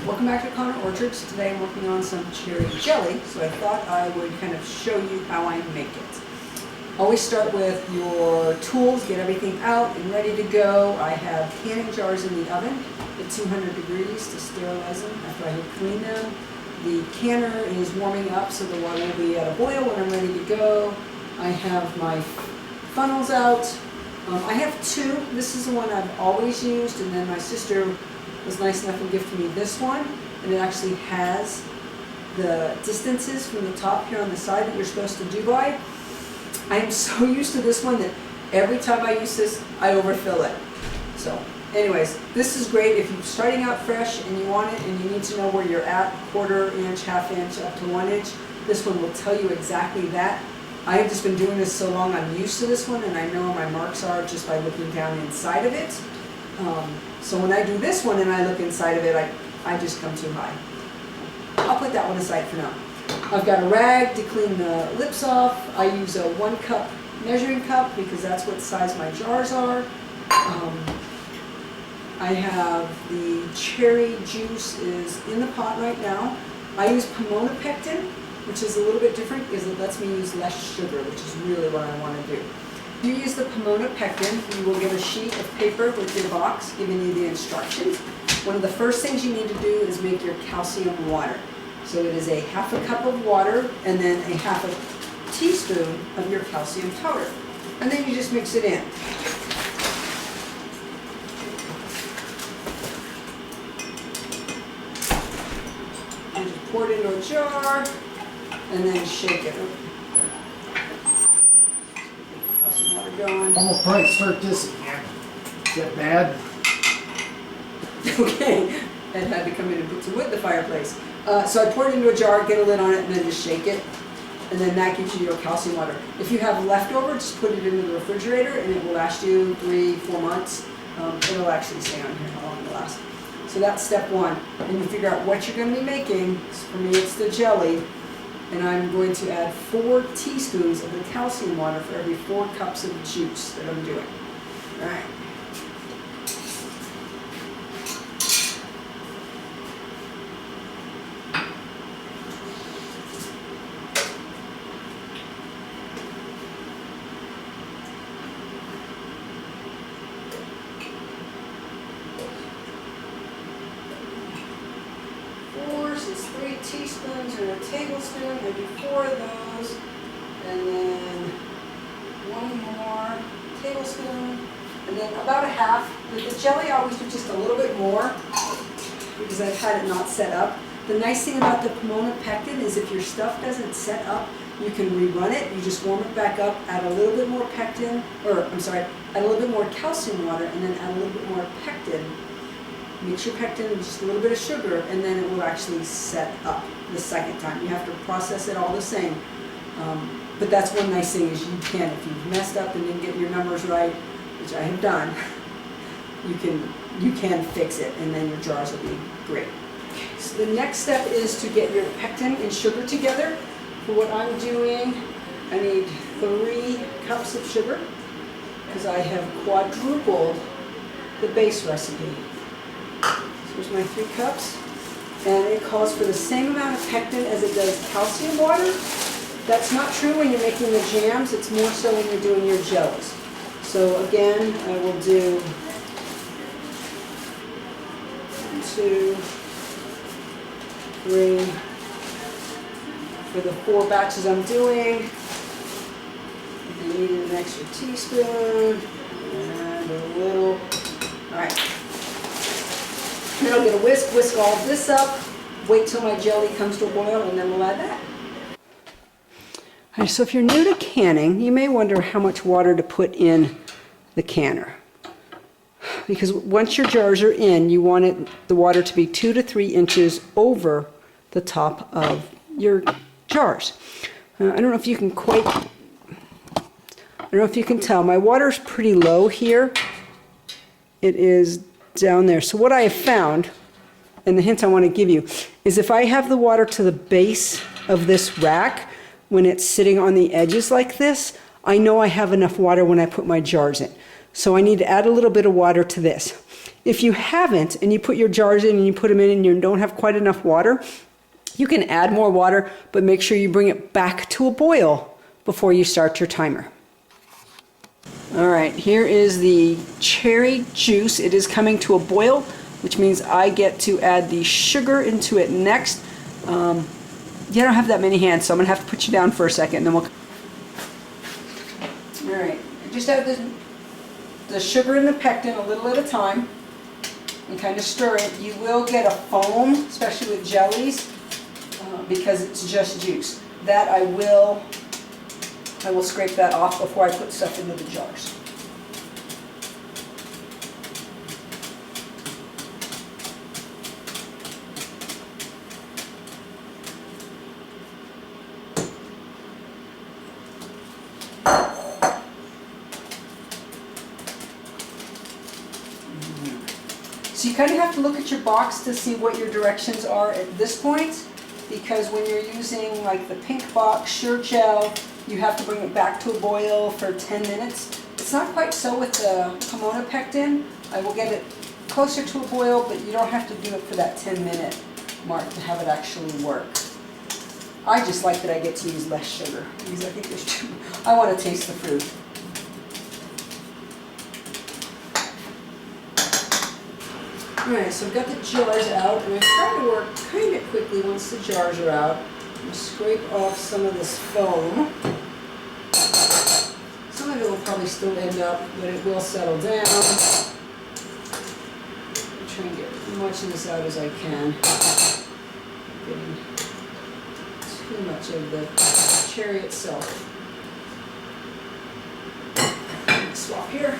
Welcome back to Connor Orchards. Today I'm working on some cherry jelly, so I thought I would kind of show you how I make it. Always start with your tools, get everything out and ready to go. I have canning jars in the oven at 200 degrees to sterilize them after I have cleaned them. The canner is warming up so the water will be at a boil when I'm ready to go. I have my funnels out. I have two. This is the one I've always used, and then my sister was nice enough to gift me this one, and it actually has the distances from the top here on the side that you're supposed to do by. I am so used to this one that every time I use this, I overfill it. So anyways, this is great if you're starting out fresh and you want it and you need to know where you're at, quarter inch, half inch, up to 1 inch. This one will tell you exactly that. I have just been doing this so long, I'm used to this one, and I know where my marks are just by looking down inside of it. So when I do this one and I look inside of it, I just come too high. I'll put that one aside for now. I've got a rag to clean the lips off. I use a 1 cup measuring cup because that's what size my jars are. I have the cherry juice is in the pot right now. I use Pomona Pectin, which is a little bit different because it lets me use less sugar, which is really what I want to do. If you use the Pomona Pectin, you will get a sheet of paper with your box giving you the instructions. One of the first things you need to do is make your calcium water. So it is a half a cup of water and then a half a teaspoon of your calcium powder. And then you just mix it in. And just pour it into a jar and then shake it. Going. Almost probably start this again. Is that bad? Okay, Ed had to come in and put some wood in the fireplace. So I pour it into a jar, get a lid on it, and then just shake it. And then that gives you your calcium water. If you have leftover, just put it into the refrigerator and it will last you 3-4 months. It'll actually stay on here how long it'll last. So that's step one. And you figure out what you're going to be making. For me, it's the jelly. And I'm going to add 4 teaspoons of the calcium water for every 4 cups of juice that I'm doing. All right. So it's 3 teaspoons and a tablespoon. I do 4 of those, and then 1 more tablespoon, and then about a half. With the jelly, I always do just a little bit more because I've had it not set up. The nice thing about the Pomona Pectin is if your stuff doesn't set up, you can rerun it. You just warm it back up, add a little bit more pectin, or I'm sorry, add a little bit more calcium water, and then add a little bit more pectin. Mix your pectin with just a little bit of sugar, and then it will actually set up the second time. You have to process it all the same. But that's one nice thing is you can, if you've messed up and didn't get your numbers right, which I have done, you can fix it, and then your jars will be great. So the next step is to get your pectin and sugar together. For what I'm doing, I need 3 cups of sugar because I have quadrupled the base recipe. So here's my 3 cups, and it calls for the same amount of pectin as it does calcium water. That's not true when you're making the jams, it's more so when you're doing your jellies. So again, I will do 1, 2, 3 for the 4 batches I'm doing. I need an extra teaspoon and a little. All right. Then I'll get a whisk all this up, wait till my jelly comes to a boil, and then we'll add that. All right, so if you're new to canning, you may wonder how much water to put in the canner. Because once your jars are in, you want the water to be 2 to 3 inches over the top of your jars. I don't know if you can tell. My water's pretty low here. It is down there. So what I have found, and the hint I want to give you, is if I have the water to the base of this rack, when it's sitting on the edges like this, I know I have enough water when I put my jars in. So I need to add a little bit of water to this. If you haven't, and you put your jars in and you put them in and you don't have quite enough water, you can add more water, but make sure you bring it back to a boil before you start your timer. All right, here is the cherry juice. It is coming to a boil, which means I get to add the sugar into it next. You don't have that many hands, so I'm gonna have to put you down for a second, and then we'll. All right, just add the sugar and the pectin a little at a time, and kind of stir it. You will get a foam, especially with jellies, because it's just juice. That I will scrape that off before I put stuff into the jars. So you kind of have to look at your box to see what your directions are at this point, because when you're using like the pink box Sure-Jell, you have to bring it back to a boil for 10 minutes. It's not quite so with the Pomona pectin. I will get it closer to a boil, but you don't have to do it for that 10-minute mark to have it actually work. I just like that I get to use less sugar, because I think there's too, I want to taste the fruit. Alright, so I've got the jars out, and I try to work kind of quickly once the jars are out. I'm going to scrape off some of this foam. Some of it will probably still end up, but it will settle down. I'm trying to get as much of this out as I can. I'm getting too much of the cherry itself. Swap here.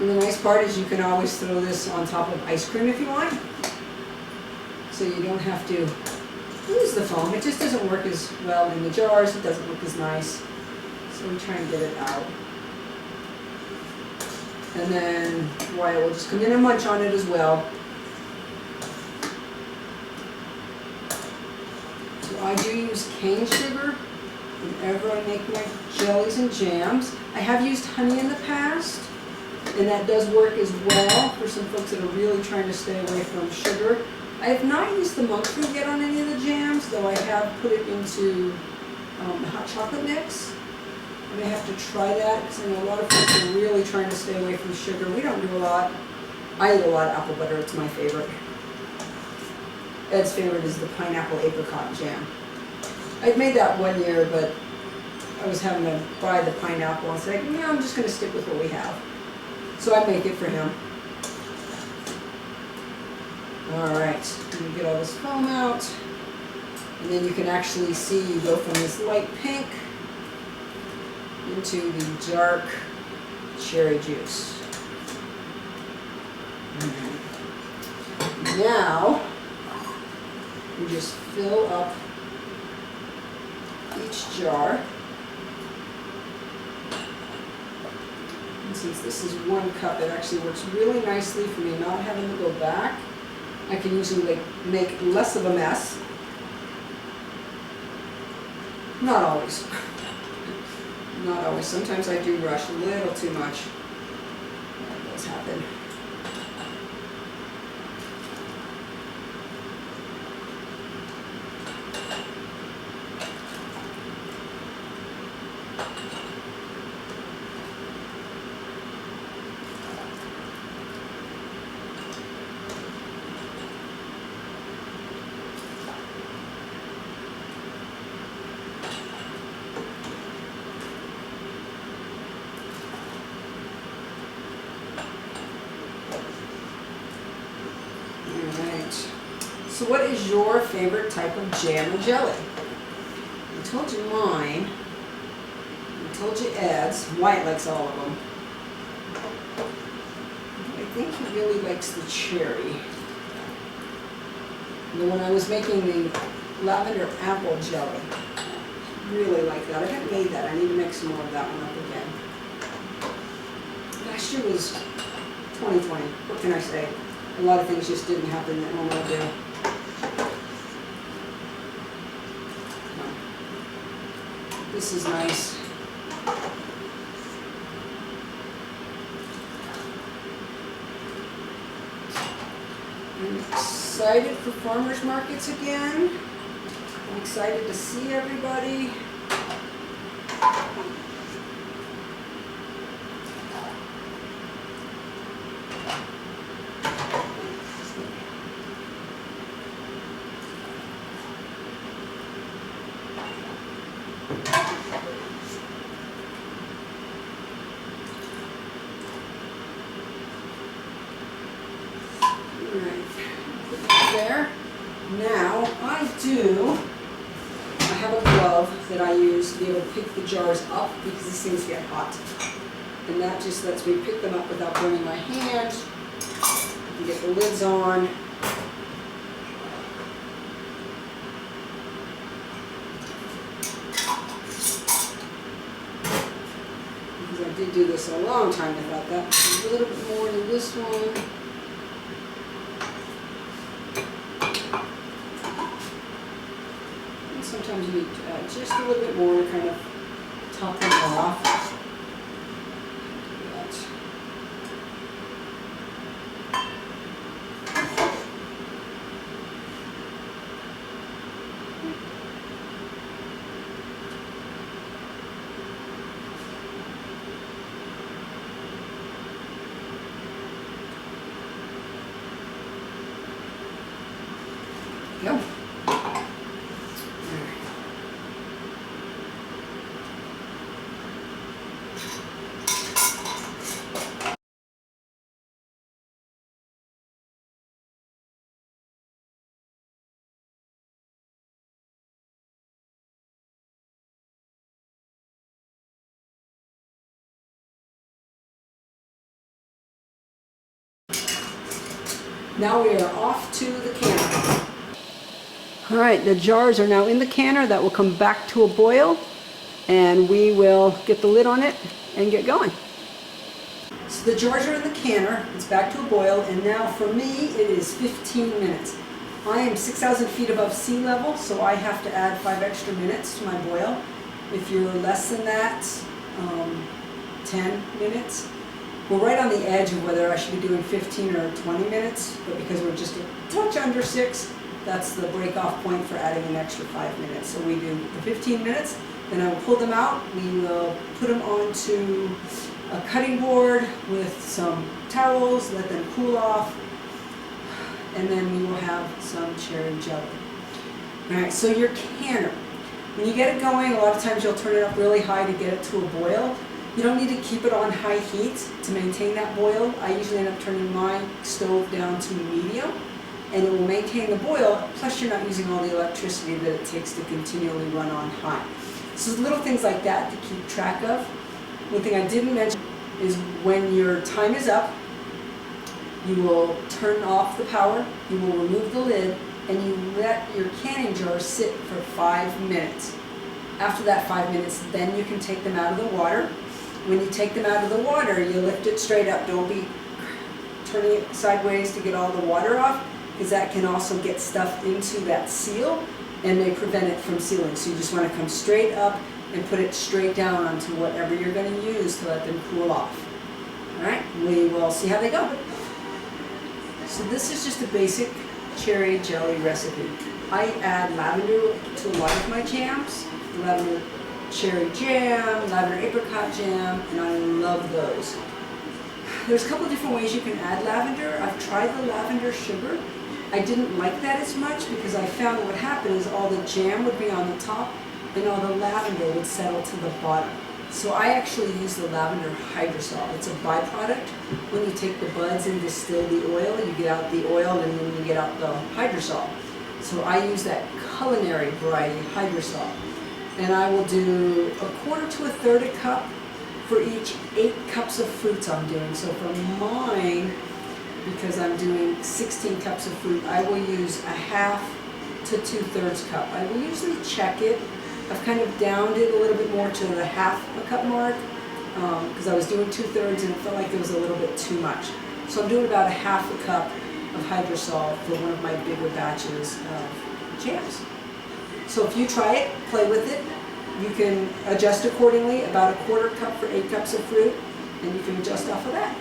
And the nice part is you can always throw this on top of ice cream if you want. So you don't have to lose the foam. It just doesn't work as well in the jars. It doesn't look as nice. So we try and get it out. And then Wyatt will just come in and munch on it as well. So I do use cane sugar whenever I make my jellies and jams. I have used honey in the past, and that does work as well for some folks that are really trying to stay away from sugar. I have not used the monk fruit yet on any of the jams, though I have put it into the hot chocolate mix. I may have to try that, because I know a lot of folks are really trying to stay away from sugar. We don't do a lot. I eat a lot of apple butter. It's my favorite. Ed's favorite is the pineapple apricot jam. I'd made that one year, but I was having to buy the pineapple and say, no, I'm just going to stick with what we have. So I make it for him. Alright, you get all this foam out, and then you can actually see you go from this light pink into the dark cherry juice. Now, you just fill up each jar. And since this is 1 cup, it actually works really nicely for me not having to go back. I can usually make less of a mess. Not always. Not always. Sometimes I do rush a little too much. That does happen. So what is your favorite type of jam or jelly? I told you mine. I told you Ed's. Wyatt likes all of them. I think he really likes the cherry. And when I was making the lavender apple jelly, really like that. I haven't made that. I need to make some more of that one up again. Last year was 2020. What can I say? A lot of things just didn't happen that normal do. This is nice. I'm excited for farmers markets again. I'm excited to see everybody. There. Now I have a glove that I use to be able to pick the jars up because these things get hot. And that just lets me pick them up without burning my hand. And get the lids on. Because I did do this a long time without that. A little bit more than this one. Sometimes you need to add just a little bit more to kind of top them off. Go. Now we are off to the canner. All right, the jars are now in the canner. That will come back to a boil, and we will get the lid on it and get going. So the jars are in the canner. It's back to a boil, and now for me it is 15 minutes. I am 6,000 feet above sea level, so I have to add 5 extra minutes to my boil. If you're less than that, 10 minutes. We're right on the edge of whether I should be doing 15 or 20 minutes, but because we're just a touch under 6, that's the break-off point for adding an extra 5 minutes. So we do the 15 minutes, then I will pull them out. We will put them onto a cutting board with some towels, let them cool off, and then we will have some cherry jelly. All right, so your canner. When you get it going, a lot of times you'll turn it up really high to get it to a boil. You don't need to keep it on high heat to maintain that boil. I usually end up turning my stove down to medium, and it will maintain the boil, plus you're not using all the electricity that it takes to continually run on high. So little things like that to keep track of. One thing I didn't mention is when your time is up, you will turn off the power, you will remove the lid, and you let your canning jar sit for 5 minutes. After that 5 minutes, then you can take them out of the water. When you take them out of the water, you lift it straight up. Don't be turning it sideways to get all the water off, because that can also get stuff into that seal and may prevent it from sealing. So you just want to come straight up and put it straight down onto whatever you're going to use to let them cool off. All right, we will see how they go. So this is just a basic cherry jelly recipe. I add lavender to a lot of my jams. Lavender cherry jam, lavender apricot jam, and I love those. There's a couple different ways you can add lavender. I've tried the lavender sugar. I didn't like that as much because I found what would happen is all the jam would be on the top and all the lavender would settle to the bottom. So I actually use the lavender hydrosol. It's a byproduct. When you take the buds and distill the oil, you get out the oil and then you get out the hydrosol. So I use that culinary variety hydrosol. And I will do 1/4 to 1/3 cup for each 8 cups of fruits I'm doing. So for mine, because I'm doing 16 cups of fruit, I will use 1/2 to 2/3 cup. I will usually check it. I've kind of downed it a little bit more to the 1/2 cup mark because I was doing 2/3 and it felt like there was a little bit too much. So I'm doing about 1/2 cup of hydrosol for one of my bigger batches of jams. So if you try it, play with it. You can adjust accordingly, about 1/4 cup for 8 cups of fruit, and you can adjust off of that.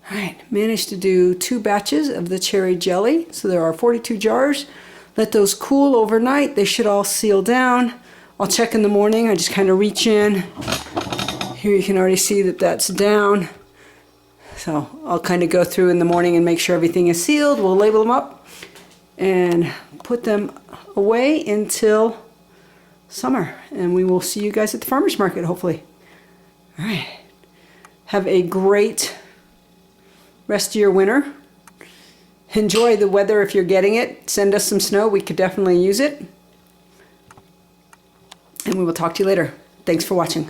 All right, managed to do 2 batches of the cherry jelly. So there are 42 jars. Let those cool overnight. They should all seal down. I'll check in the morning. I just kind of reach in. Here you can already see that that's down. So I'll kind of go through in the morning and make sure everything is sealed. We'll label them up and put them away until summer. And we will see you guys at the farmer's market, hopefully. All right. Have a great rest of your winter. Enjoy the weather if you're getting it. Send us some snow. We could definitely use it. And we will talk to you later. Thanks for watching.